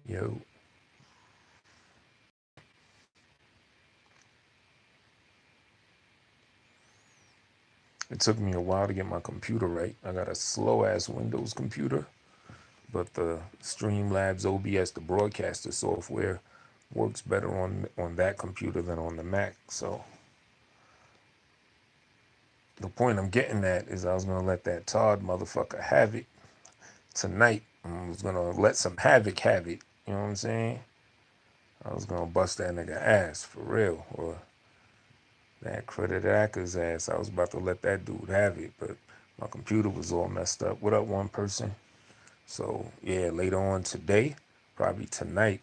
Yo, it took me a while to get my computer right. I got a slow ass Windows computer, but the Streamlabs OBS, the broadcaster software, works better on that computer than on the Mac. So the point I'm getting at is I was gonna let that Todd motherfucker have it tonight. I was gonna let some havoc have it. You know what I'm saying? I was gonna bust that nigga ass for real, or that credit actor's ass. I was about to let that dude have it, but my computer was all messed up. What up, one person? So yeah, later on today, probably tonight,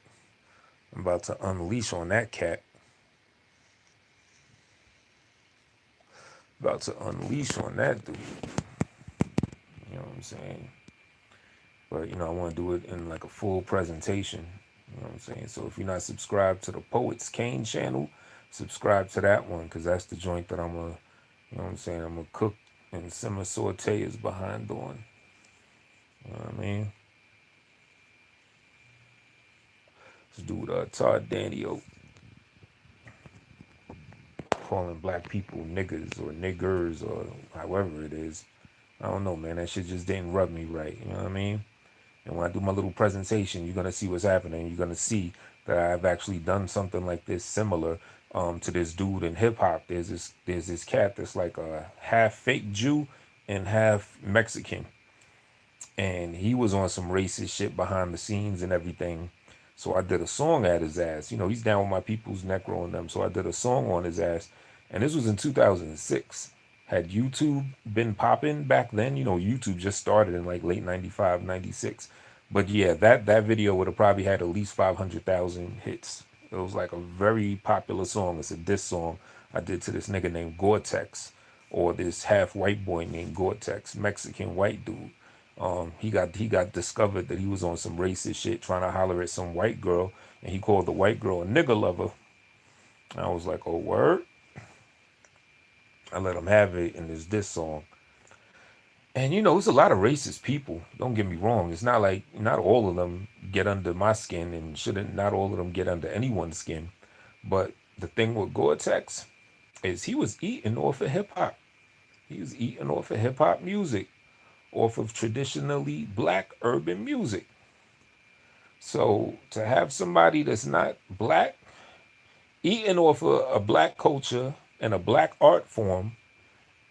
I'm about to unleash on that cat. About to unleash on that dude. You know what I'm saying? But I want to do it in like a full presentation. You know what I'm saying? So if you're not subscribed to the Poets Kane channel, subscribe to that one because that's the joint that I'm gonna, you know what I'm saying? I'm gonna cook and simmer saute is behind on. You know what I mean? This dude, Todd Danio, calling black people niggas or niggers or however it is. I don't know, man. That shit just didn't rub me right. You know what I mean? And when I do my little presentation, you're gonna see what's happening. You're gonna see that I've actually done something like this similar to this dude in hip hop. There's this cat that's like a half fake Jew and half Mexican, and he was on some racist shit behind the scenes and everything. So I did a song at his ass. He's down with my people's necro and them. So I did a song on his ass, and this was in 2006. Had YouTube been popping back then? YouTube just started in like late 95, 96. But yeah, that video would have probably had at least 500,000 hits. It was like a very popular song. It's a diss song I did to this nigga named Gore-Tex, or this half white boy named Gore-Tex, Mexican white dude. He got discovered that he was on some racist shit, trying to holler at some white girl, and he called the white girl a nigger lover. I was like, oh word. I let him have it in this song. And it's a lot of racist people. Don't get me wrong. It's not like not all of them get under my skin, and shouldn't not all of them get under anyone's skin. But the thing with Gore-Tex is he was eating off of hip hop. He was eating off of hip hop music, off of traditionally black urban music. So to have somebody that's not black eating off of a black culture and a black art form,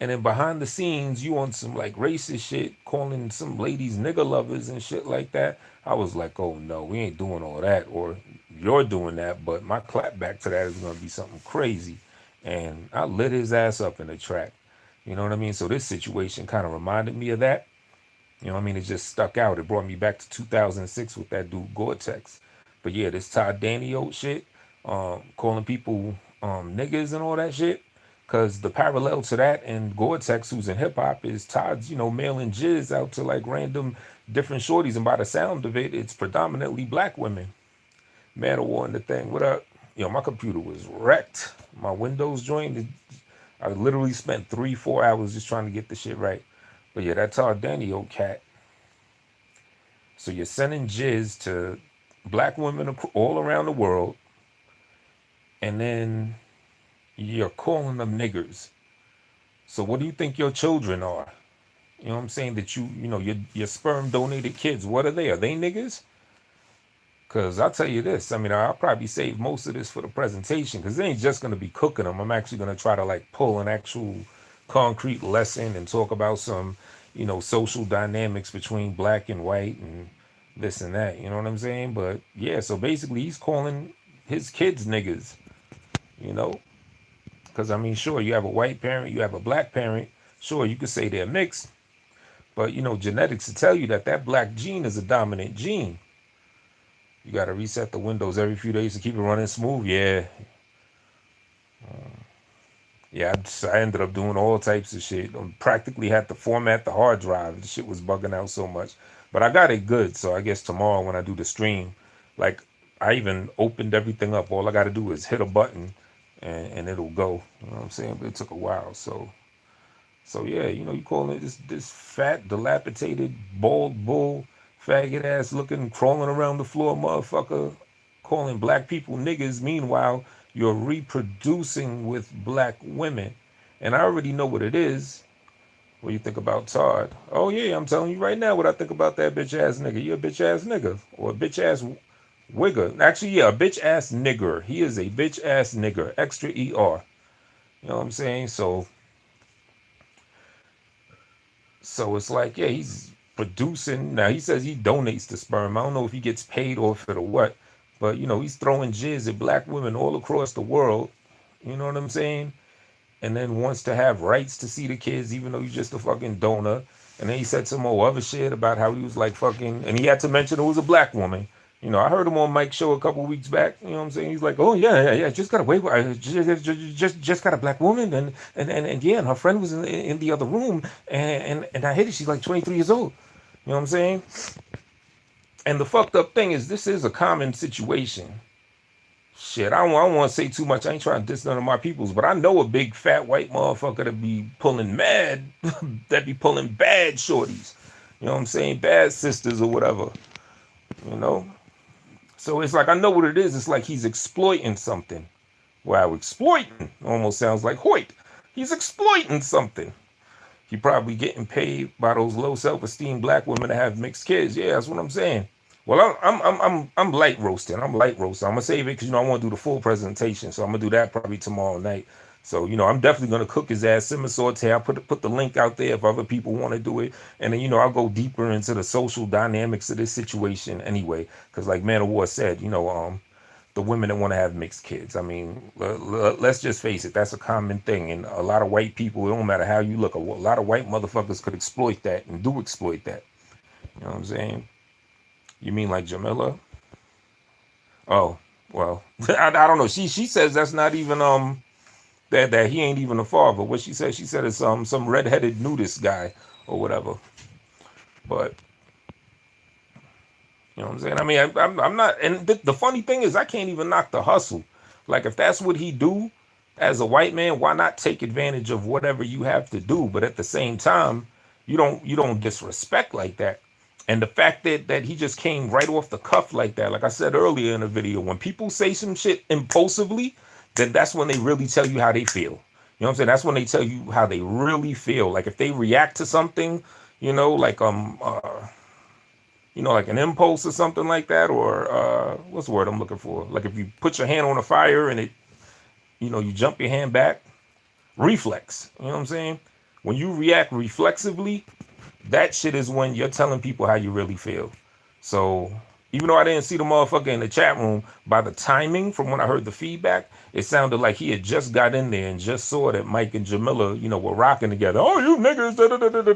and then behind the scenes you on some like racist shit, calling some ladies nigger lovers and shit like that, I was like, oh no, we ain't doing all that. Or you're doing that, but my clap back to that is gonna be something crazy. And I lit his ass up in the track. You know what I mean? So this situation kind of reminded me of that. You know what I mean? It just stuck out. It brought me back to 2006 with that dude Gore-Tex. But yeah, this Todd Danio shit, calling people niggas and all that shit. Because the parallel to that and Gore-Tex, who's in hip hop, is Todd's, mailing jizz out to like random different shorties. And by the sound of it, it's predominantly black women. Man of War and the thing. What up? My computer was wrecked. My Windows joint, I literally spent 3, 4 hours just trying to get the shit right. But yeah, that Todd Danio cat. So you're sending jizz to black women all around the world, and then you're calling them niggers. So what do you think your children are? You know what I'm saying? That your sperm donated kids. What are they? Are they niggers? Because I'll tell you this. I mean, I'll probably save most of this for the presentation because it ain't just going to be cooking them. I'm actually going to try to like pull an actual concrete lesson and talk about some, social dynamics between black and white and this and that. You know what I'm saying? But yeah, so basically he's calling his kids niggas, you know? Because I mean, sure, you have a white parent, you have a black parent. Sure, you could say they're mixed, but genetics will tell you that that black gene is a dominant gene. You got to reset the windows every few days to keep it running smooth. Yeah, yeah. I ended up doing all types of shit. Practically had to format the hard drive. The shit was bugging out so much, but I got it good. So I guess tomorrow when I do the stream, like I even opened everything up. All I got to do is hit a button, and it'll go. You know what I'm saying? But it took a while. So yeah, you calling it this fat, dilapidated, bald bull Faggot ass looking, crawling around the floor, motherfucker, calling black people niggas. Meanwhile, you're reproducing with black women. And I already know what it is. What do you think about Todd? Oh yeah, I'm telling you right now what I think about that bitch ass nigga. You a bitch ass nigga or a bitch ass wigger? Actually, yeah, a bitch ass nigger. He is a bitch ass nigger. Extra er. You know what I'm saying? So it's like, yeah, he's producing. Now he says he donates the sperm. I don't know if he gets paid off it or what, but you know he's throwing jizz at black women all across the world. You know what I'm saying? And then wants to have rights to see the kids, even though he's just a fucking donor. And then he said some more other shit about how he was like fucking, and he had to mention it was a black woman. You know, I heard him on Mike's show a couple weeks back. You know what I'm saying? He's like, "Oh yeah, just got a wait, just got a black woman, and yeah, and her friend was in the other room, and I hit it. She's like 23 years old. You know what I'm saying? And the fucked up thing is, this is a common situation. Shit, I don't want to say too much. I ain't trying to diss none of my peoples, but I know a big fat white motherfucker that be pulling mad, that be pulling bad shorties. You know what I'm saying? Bad sisters or whatever. You know? So it's like, I know what it is. It's like he's exploiting something. Wow, exploiting almost sounds like Hoyt. He's exploiting something. He probably getting paid by those low self-esteem black women to have mixed kids. Yeah, that's what I'm saying. Well, I'm light roasting. I'm light roasting. I'm gonna save it because I want to do the full presentation. So I'm gonna do that probably tomorrow night. So I'm definitely gonna cook his ass, simmer saute. I'll put the link out there if other people want to do it, and then I'll go deeper into the social dynamics of this situation anyway. Because like Man of War said, the women that want to have mixed kids. I mean, let's just face it, that's a common thing. And a lot of white people, it don't matter how you look, a lot of white motherfuckers could exploit that and do exploit that. You know what I'm saying? You mean like Jamila? Oh, well, I don't know. She says that's not even that he ain't even a father. What she said it's some redheaded nudist guy or whatever. But you know what I'm saying? I mean, I'm not. And the funny thing is, I can't even knock the hustle. Like, if that's what he do as a white man, why not take advantage of whatever you have to do? But at the same time, you don't disrespect like that. And the fact that he just came right off the cuff like that, like I said earlier in the video, when people say some shit impulsively, then that's when they really tell you how they feel. You know what I'm saying? That's when they tell you how they really feel. Like if they react to something, like like an impulse or something like that, or what's the word I'm looking for? Like if you put your hand on a fire and you jump your hand back, reflex. You know what I'm saying? When you react reflexively, that shit is when you're telling people how you really feel. So even though I didn't see the motherfucker in the chat room, by the timing from when I heard the feedback, it sounded like he had just got in there and just saw that Mike and Jamila, were rocking together. Oh, you niggas, da da da da da.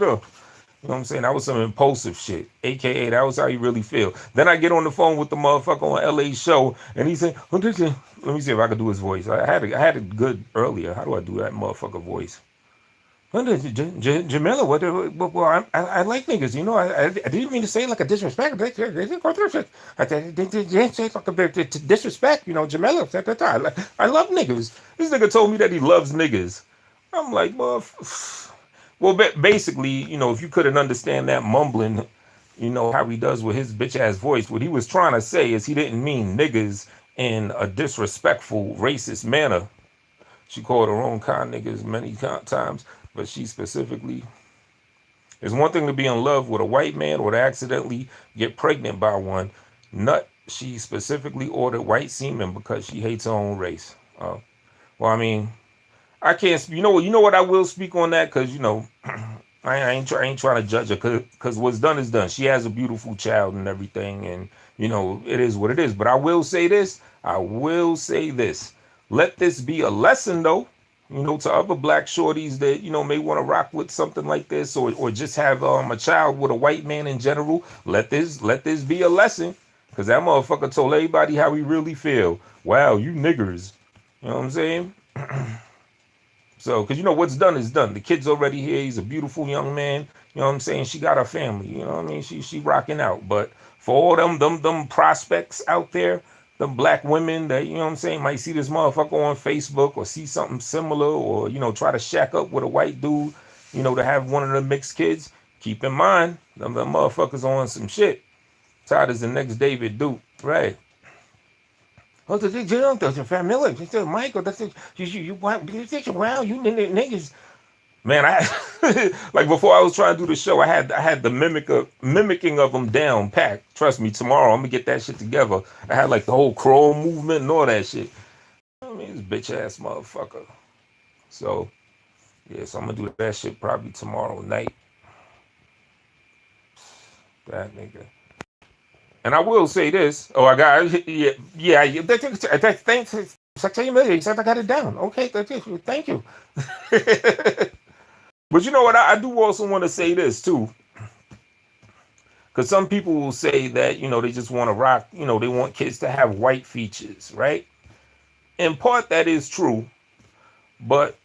You know what I'm saying? That was some impulsive shit. AKA, that was how you really feel. Then I get on the phone with the motherfucker on LA show, and he said, let me see if I can do his voice. I had it good earlier. How do I do that motherfucker voice? Jamila, well, I like niggas. I didn't mean to say like a disrespect. I didn't say like a disrespect. Jamila. I love niggas. This nigga told me that he loves niggas. I'm like, well, basically, if you couldn't understand that mumbling, how he does with his bitch ass voice, what he was trying to say is he didn't mean niggas in a disrespectful, racist manner. She called her own kind niggas many times, but she specifically, it's one thing to be in love with a white man or to accidentally get pregnant by one. She specifically ordered white semen because she hates her own race. Well, I mean, I can't. You know what? I will speak on that because I ain't trying to judge her because what's done is done. She has a beautiful child and everything, and it is what it is. But I will say this. Let this be a lesson, though. To other black shorties that may want to rock with something like this, or just have a child with a white man in general. Let this be a lesson, because that motherfucker told everybody how he really feel. Wow, you niggers. You know what I'm saying? So, because what's done is done. The kid's already here. He's a beautiful young man. You know what I'm saying? She got her family. You know what I mean? She rocking out. But for all them prospects out there, them black women that, what I'm saying, might see this motherfucker on Facebook or see something similar, or, try to shack up with a white dude, to have one of the mixed kids, keep in mind, them motherfuckers on some shit. Todd is the next David Duke, right? Oh, the young doesn't family. He said, Michael, that's it. Wow, you niggas. Man, I like before I was trying to do the show, I had the mimicking of them down packed. Trust me, tomorrow I'm gonna get that shit together. I had like the whole crawl movement and all that shit. I mean, this bitch ass motherfucker. So yeah, so I'm gonna do that shit probably tomorrow night. That nigga. And I will say this. Oh, I got yeah. Thanks. He said I got it down. Okay, thank you. But you know what? I do also want to say this too, because some people will say that they just want to rock. They want kids to have white features, right? In part, that is true, but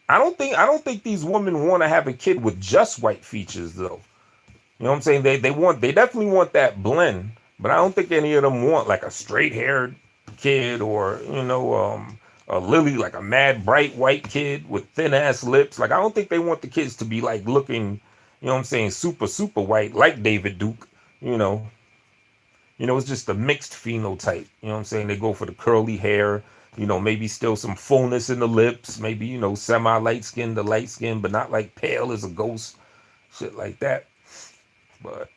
I don't think these women want to have a kid with just white features though. You know what I'm saying? They definitely want that blend, but I don't think any of them want like a straight haired kid or a lily like a mad bright white kid with thin ass lips. Like I don't think they want the kids to be like looking, super super white like David Duke. You know, it's just a mixed phenotype. You know what I'm saying? They go for the curly hair. Maybe still some fullness in the lips. Maybe semi light skin to light skin, but not like pale as a ghost. Shit like that. But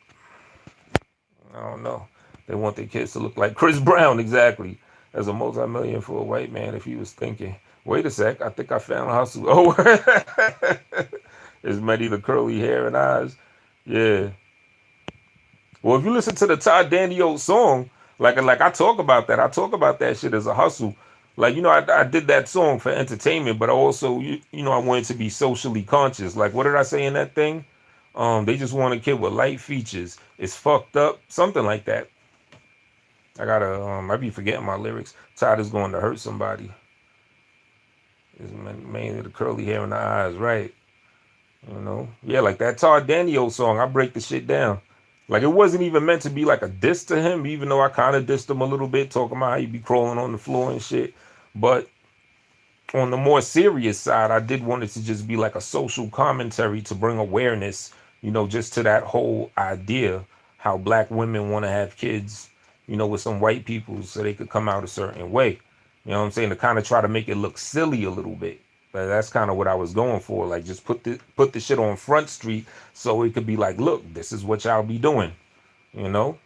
I don't know. They want their kids to look like Chris Brown, exactly. As a multi-million for a white man, if he was thinking, wait a sec, I think I found a hustle. Oh, is many the curly hair and eyes. Yeah. Well, if you listen to the Todd Daniel song, like I talk about that. I talk about that shit as a hustle. Like, I did that song for entertainment, but also, I wanted to be socially conscious. Like, what did I say in that thing? They just want a kid with light features. It's fucked up. Something like that. I be forgetting my lyrics. Todd is going to hurt somebody. It's mainly the curly hair and the eyes, right? Yeah, like that Todd Daniel song. I break the shit down. Like it wasn't even meant to be like a diss to him, even though I kind of dissed him a little bit, talking about how he be crawling on the floor and shit. But on the more serious side, I did want it to just be like a social commentary to bring awareness, just to that whole idea how black women want to have kids, with some white people so they could come out a certain way. You know what I'm saying? To kind of try to make it look silly a little bit. But that's kind of what I was going for. Like just put the shit on Front Street so it could be like, look, this is what y'all be doing. You know?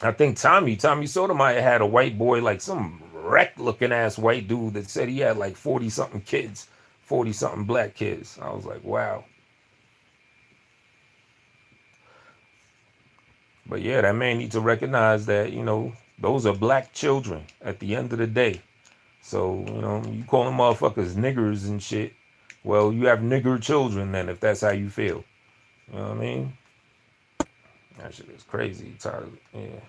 I think Tommy Sotomayor had a white boy, like some wreck looking ass white dude that said he had like 40 something kids, 40 something black kids. I was like, wow. But yeah, that man needs to recognize that, those are black children at the end of the day. So, you call them motherfuckers niggers and shit. Well, you have nigger children then, if that's how you feel. You know what I mean? That shit is crazy, Tyler. Yeah.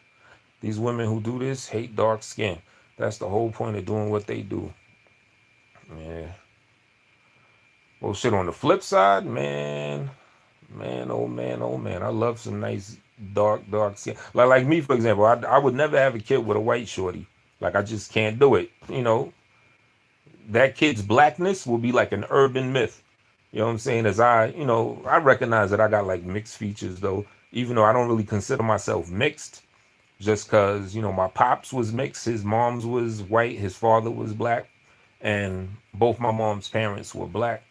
These women who do this hate dark skin. That's the whole point of doing what they do. Yeah. Well, shit, on the flip side, man, oh man, oh man. I love some nice dark skin. Like me, for example, I would never have a kid with a white shorty. Like, I just can't do it. That kid's blackness will be like an urban myth. You know what I'm saying? I recognize that I got like mixed features though, even though I don't really consider myself mixed. Just because, my pops was mixed, his mom's was white, his father was black, and both my mom's parents were black,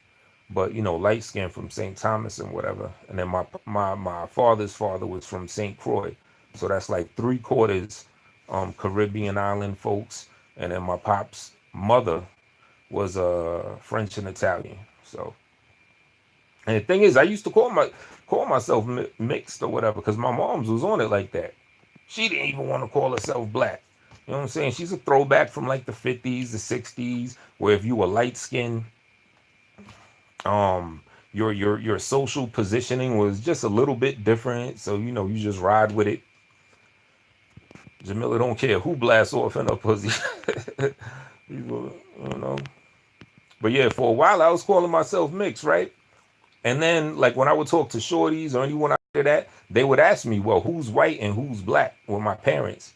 but, light skinned from St. Thomas and whatever. And then my father's father was from St. Croix. So that's like 3/4 Caribbean island folks. And then my pop's mother was French and Italian. So, and the thing is, I used to call myself mixed or whatever because my mom's was on it like that. She didn't even want to call herself black. You know what I'm saying? She's a throwback from like the 50s, the 60s, where if you were light skinned, your social positioning was just a little bit different. So, you just ride with it. Jamila don't care who blasts off in her pussy. People, But yeah, for a while I was calling myself mixed, right? And then, like, when I would talk to shorties or anyone after that, they would ask me, well, who's white and who's black with my parents?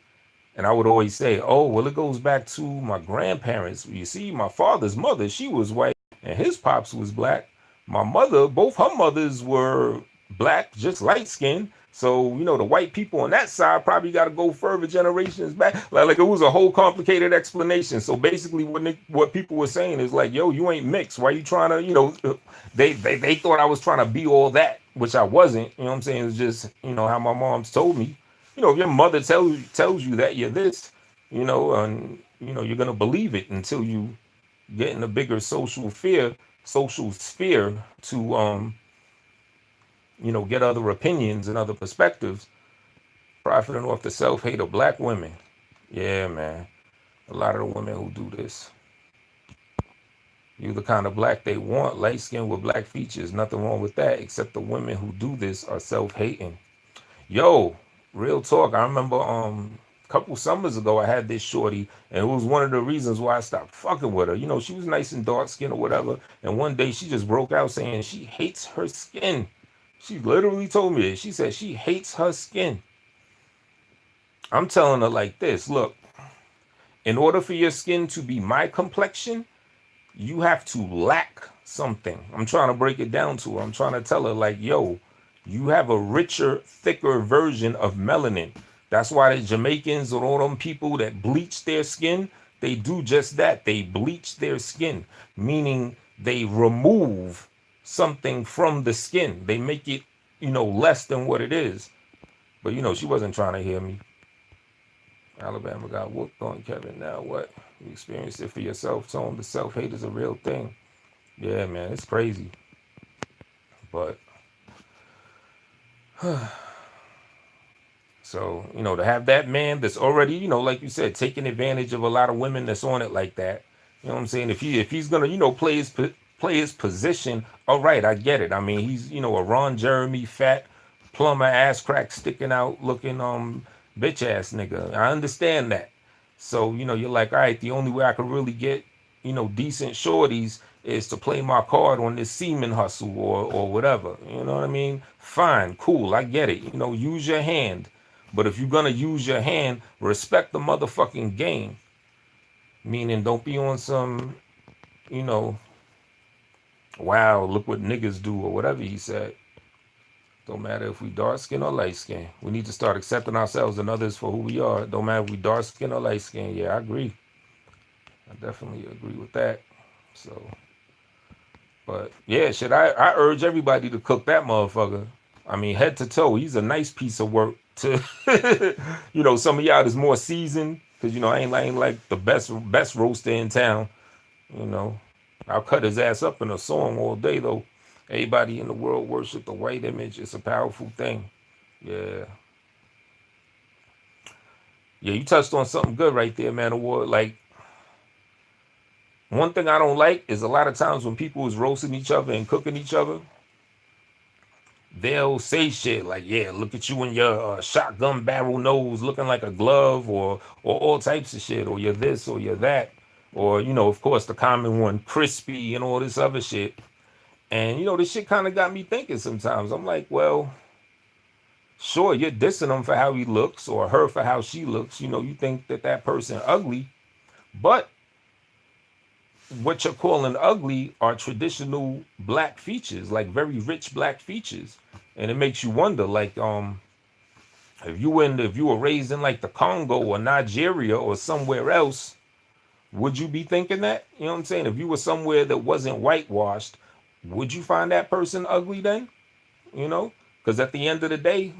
And I would always say, oh, well, it goes back to my grandparents. You see, my father's mother, she was white and his pops was black. My mother, both her mothers were black, just light skin. So, the white people on that side probably got to go further generations back. Like it was a whole complicated explanation. So basically, what people were saying is like, yo, you ain't mixed. Why you trying to, they thought I was trying to be all that, which I wasn't. You know what I'm saying? It's just, how my mom's told me. If your mother tells you that you're this, and you're gonna believe it until you get in a bigger social sphere to get other opinions and other perspectives, profiting off the self-hate of black women. Yeah, man. A lot of the women who do this. You the kind of black they want, light skin with black features. Nothing wrong with that, except the women who do this are self-hating. Yo, real talk. I remember a couple summers ago I had this shorty, and it was one of the reasons why I stopped fucking with her. She was nice and dark skinned or whatever. And one day she just broke out saying she hates her skin. She literally told me it. She said she hates her skin. I'm telling her like this, look, in order for your skin to be my complexion, you have to lack something. I'm trying to break it down to her. I'm trying to tell her like, yo, you have a richer, thicker version of melanin. That's why the Jamaicans or all them people that bleach their skin, they do just that. They bleach their skin, meaning they remove something from the skin. They make it, less than what it is. But, she wasn't trying to hear me. Alabama got whooped on Kevin. Now what? You experienced it for yourself, Tone. The self-hate is a real thing. Yeah, man, it's crazy. But so, to have that man that's already, like you said, taking advantage of a lot of women that's on it like that. You know what I'm saying? If he's gonna, play his position, all right, I get it. I mean, he's, a Ron Jeremy fat plumber ass crack sticking out looking bitch ass nigga. I understand that. So, you're like, all right, the only way I could really get, decent shorties is to play my card on this semen hustle or whatever. You know what I mean? Fine, cool, I get it. Use your hand. But if you're gonna use your hand, respect the motherfucking game. Meaning don't be on some, wow, look what niggas do or whatever he said. Don't matter if we dark skin or light skin. We need to start accepting ourselves and others for who we are. Don't matter if we dark skin or light skin. Yeah, I agree. I definitely agree with that. So, but yeah, shit, I urge everybody to cook that motherfucker. I mean, head to toe. He's a nice piece of work to, some of y'all is more seasoned. Cause I ain't like the best roaster in town. I'll cut his ass up in a song all day though. Everybody in the world worship the white image. It's a powerful thing. Yeah. Yeah, you touched on something good right there, man. Award. Like, one thing I don't like is a lot of times when people is roasting each other and cooking each other, they'll say shit like, yeah, look at you and your shotgun barrel nose looking like a glove or all types of shit, or you're this or you're that. Or, of course, the common one, crispy and all this other shit. And, this shit kind of got me thinking sometimes. I'm like, well, sure, you're dissing him for how he looks or her for how she looks. You think that person ugly. But what you're calling ugly are traditional black features, like very rich black features. And it makes you wonder, like, if you were raised in like the Congo or Nigeria or somewhere else, would you be thinking that? You know what I'm saying? If you were somewhere that wasn't whitewashed, would you find that person ugly then? Because at the end of the day,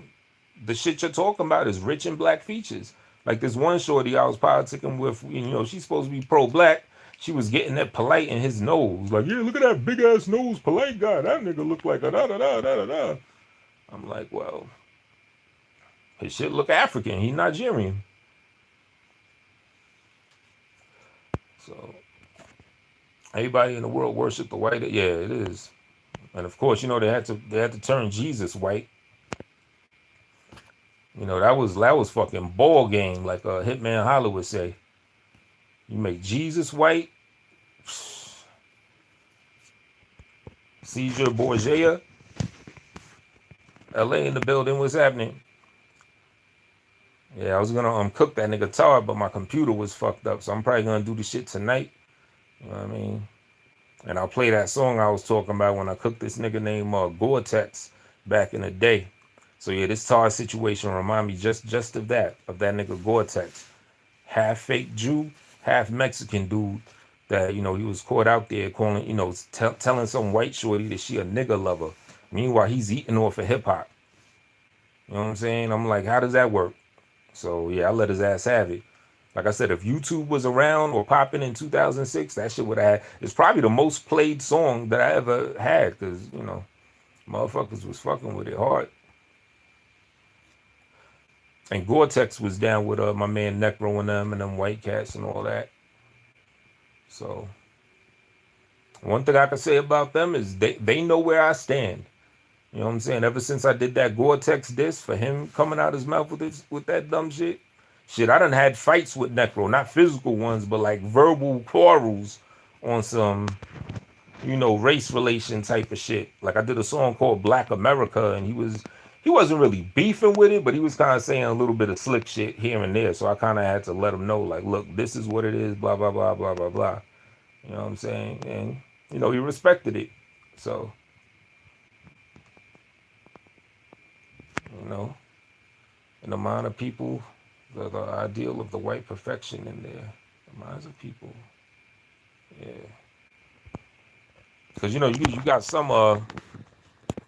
the shit you're talking about is rich in black features. Like this one shorty I was politicking with, she's supposed to be pro-black. She was getting that polite in his nose. Like, yeah, look at that big ass nose, polite guy. That nigga look like a da da da da da da. I'm like, well, his shit look African. He Nigerian. So everybody in the world worship the white. Yeah, it is. And of course, they had to turn Jesus white. That was fucking ball game, like Hitman Holler would say. You make Jesus white. Caesar Borgia. LA in the building. What's happening? Yeah, I was gonna cook that nigga Todd, but my computer was fucked up, so I'm probably gonna do the shit tonight. You know what I mean? And I'll play that song I was talking about when I cooked this nigga named Gore-Tex. back in the day. So yeah, this Todd situation remind me just of that nigga Gore-Tex, half fake Jew, half Mexican dude. That he was caught out there calling telling some white shorty that she a nigga lover. Meanwhile, he's eating off of hip hop. You know what I'm saying? I'm like, how does that work? So yeah, I let his ass have it. Like I said, if YouTube was around or popping in 2006, that shit would have. It's probably the most played song that I ever had because motherfuckers was fucking with it hard. And Gore-Tex was down with my man Necro and them White Cats and all that. So one thing I can say about them is they know where I stand. You know what I'm saying? Ever since I did that Gore-Tex diss for him coming out his mouth with that dumb shit. Shit, I done had fights with Necro, not physical ones, but like verbal quarrels on some, race relation type of shit. Like I did a song called Black America, and he wasn't really beefing with it, but he was kind of saying a little bit of slick shit here and there. So I kind of had to let him know, like, look, this is what it is, blah blah blah blah blah blah. You know what I'm saying? And he respected it. So you know, in the mind of people, the ideal of the white perfection in there, the minds of people, yeah. Because you got some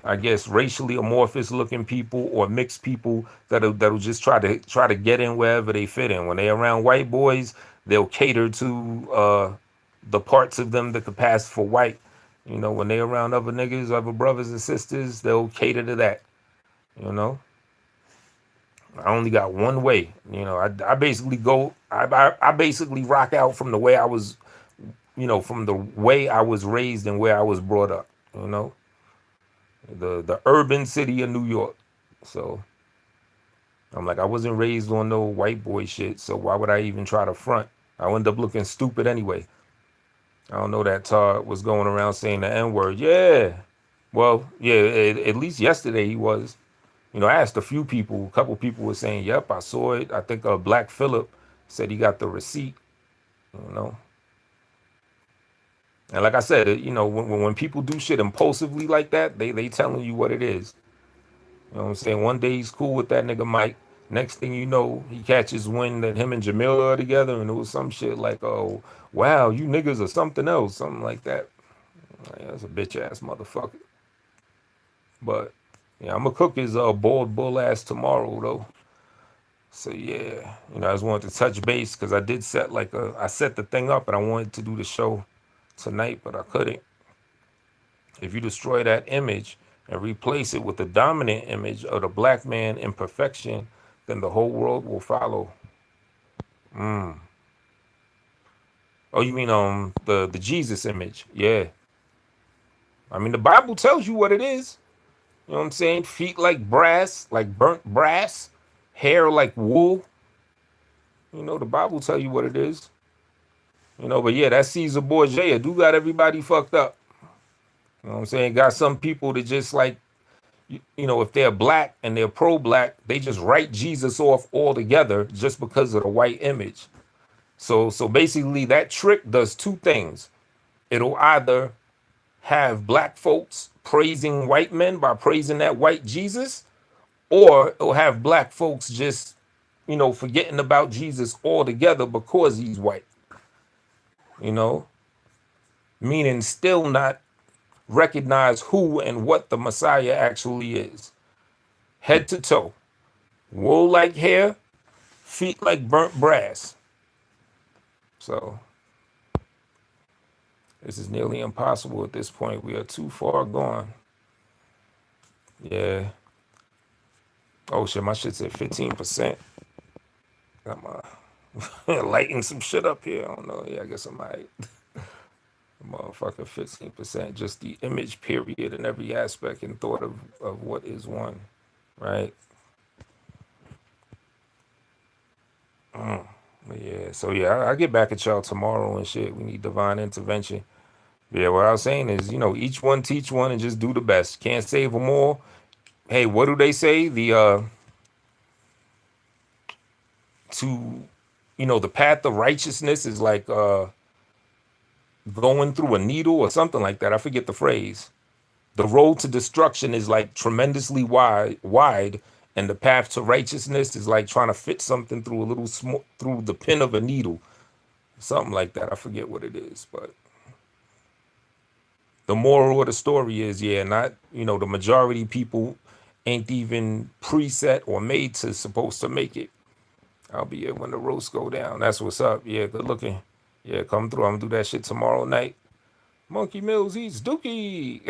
I guess racially amorphous looking people or mixed people that'll just try to get in wherever they fit in. When they around white boys, they'll cater to the parts of them that could pass for white. When they around other niggas, other brothers and sisters, they'll cater to that. You know, I only got one way. I basically I basically rock out from the way I was, from the way I was raised and where I was brought up. You know, the urban city of New York. So I'm like, I wasn't raised on no white boy shit, so why would I even try to front? I end up looking stupid anyway. I don't know that Todd was going around saying the N word. Yeah. Well, yeah, at least yesterday he was. I asked a few people, a couple people were saying, yep, I saw it. I think Black Phillip said he got the receipt, you know. And like I said, when people do shit impulsively like that, they telling you what it is. You know what I'm saying? One day he's cool with that nigga Mike. Next thing you know, he catches wind that him and Jamila are together, and it was some shit like, "Oh, wow, you niggas are something else," something like that. Like, that's a bitch ass motherfucker. But yeah, I'm gonna cook his bald bull ass tomorrow though. So yeah, I just wanted to touch base because I set the thing up and I wanted to do the show tonight, but I couldn't. If you destroy that image and replace it with the dominant image of the black man in perfection, then the whole world will follow. Mm. Oh, you mean the Jesus image? Yeah. I mean the Bible tells you what it is. You know what I'm saying? Feet like brass, like burnt brass, hair like wool. The Bible tell you what it is. But yeah, that Caesar Borgia do got everybody fucked up. You know what I'm saying? Got some people that just like if they're black and they're pro-black, they just write Jesus off altogether just because of the white image. So basically that trick does two things. It'll either have black folks praising white men by praising that white Jesus, or it'll have black folks just, forgetting about Jesus altogether because he's white, you know, meaning still not recognize who and what the Messiah actually is. Head to toe, wool like hair, feet like burnt brass. So this is nearly impossible at this point. We are too far gone. Yeah. Oh shit, my shit's at 15%. Got my lighting some shit up here. I don't know. Yeah, I guess I might. Motherfucker, 15%. Just the image period in every aspect and thought of what is one. Right? Mm. Yeah. So yeah, I get back at y'all tomorrow and shit. We need divine intervention. Yeah, what I was saying is, each one teach one and just do the best. Can't save them all. Hey, what do they say? The path of righteousness is like going through a needle or something like that. I forget the phrase. The road to destruction is like tremendously wide, and the path to righteousness is like trying to fit something through a little through the pin of a needle, something like that. I forget what it is, but the moral of the story is, yeah, not, the majority people ain't even preset or made to supposed to make it. I'll be here when the roasts go down. That's what's up. Yeah, good looking. Yeah, come through. I'm gonna do that shit tomorrow night. Monkey Mills eats Dookie.